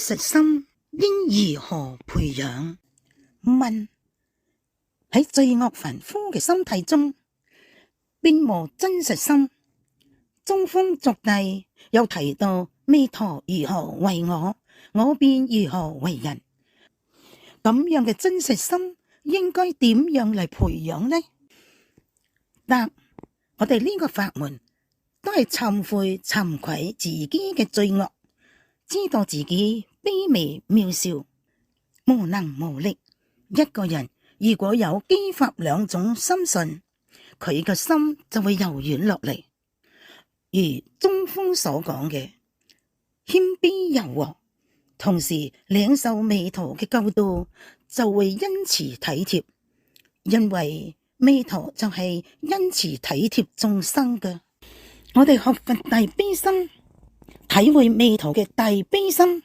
實心應如何培養？問：喺罪惡凡夫嘅心態中，並無真實心。中鋒作諦又提到彌陀如何為我，我便如何為人。咁樣嘅真實心應該點樣嚟培養呢？答：我哋呢個法門都係懺悔慚愧自己嘅罪惡，知道自己卑微渺小，無能無力。一個人如果有基法兩種心信，佢嘅心就會柔軟落嚟。如中鋒所講嘅謙卑柔和，同時領受彌陀嘅教導，就會恩慈體貼，因為彌陀就係恩慈體貼眾生嘅。我哋學佛大悲心，體會彌陀嘅大悲心，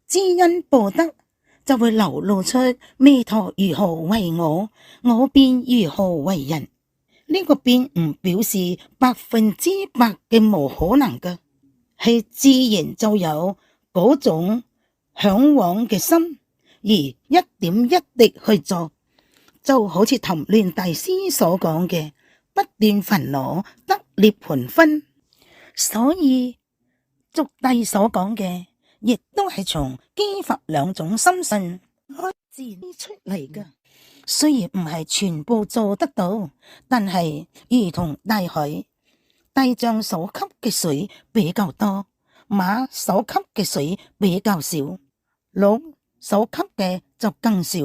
知恩報德，就會流露出彌陀如何為我，我便如何為人。呢個並唔表示100%嘅無可能嘅，係自然就有嗰種向往嘅心，而一點一滴去做，就好似談亂大師所講嘅不斷煩惱得涅槃分。所以俗諦所講嘅亦都係從基法兩種心性開自然出嚟嘅。雖然唔係全部做得到，但係如同大海，大象所吸嘅水比較多，馬所吸嘅水比較少，鹿所吸嘅就更少。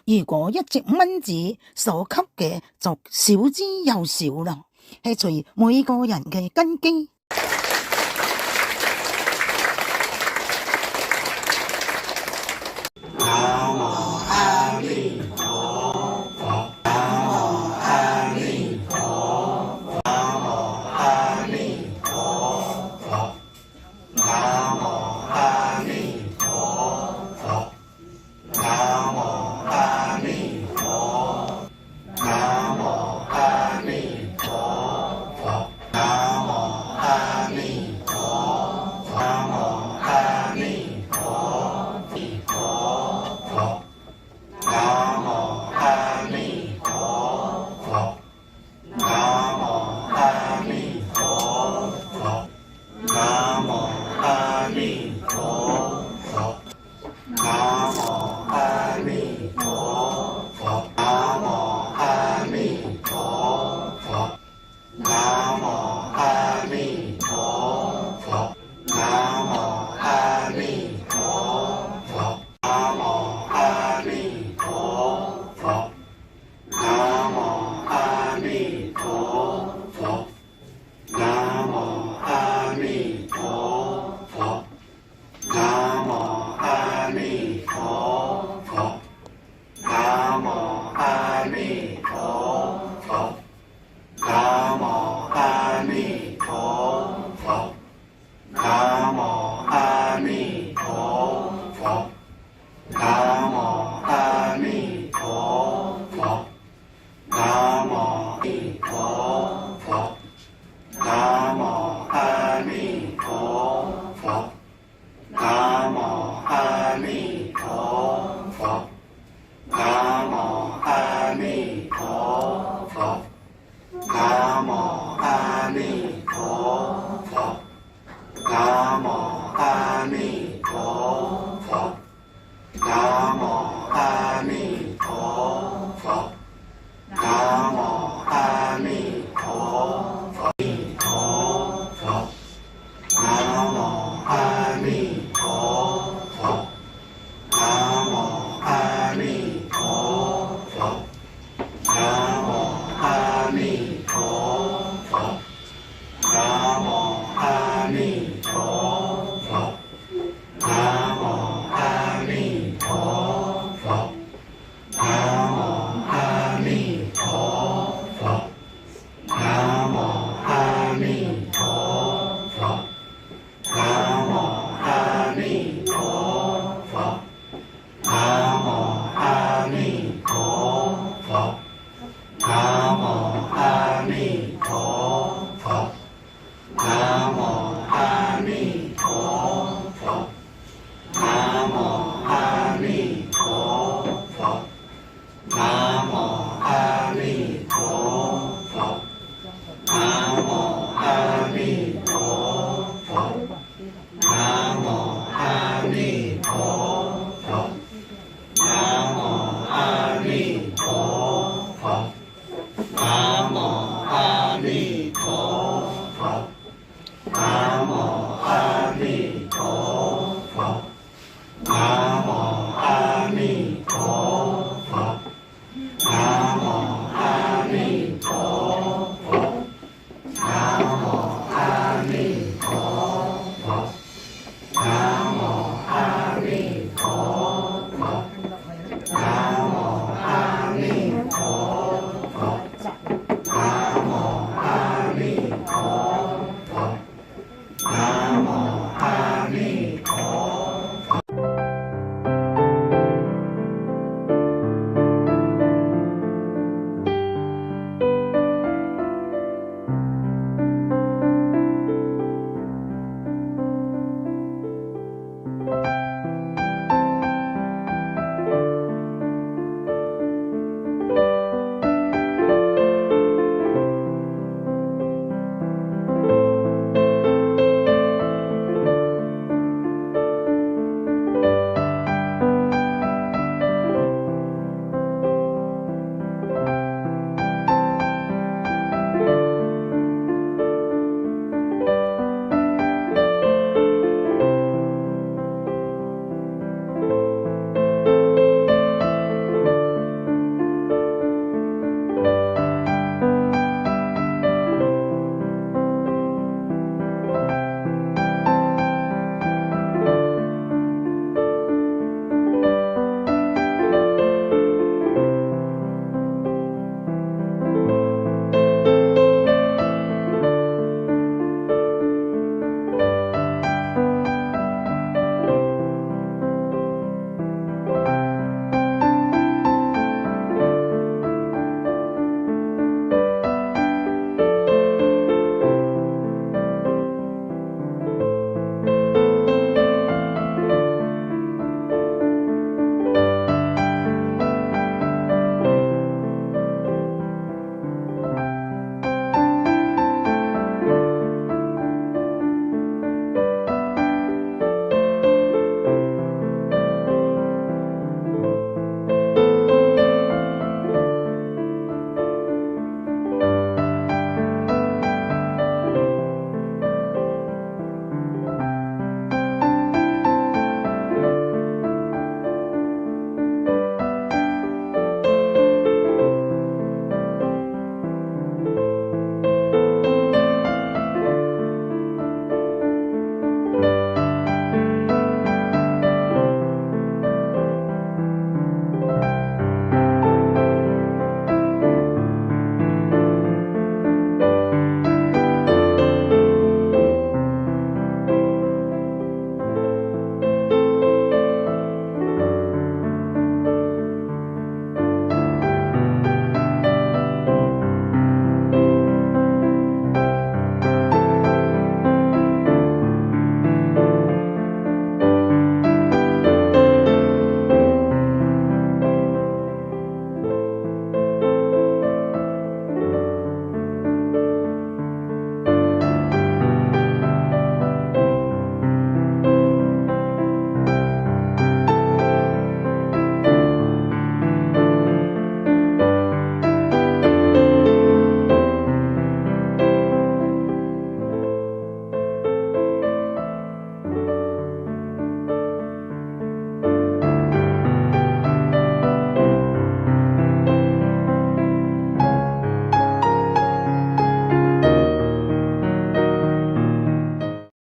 如果一隻蚊子所吸嘅就少之又少啦，係隨每個人嘅根基。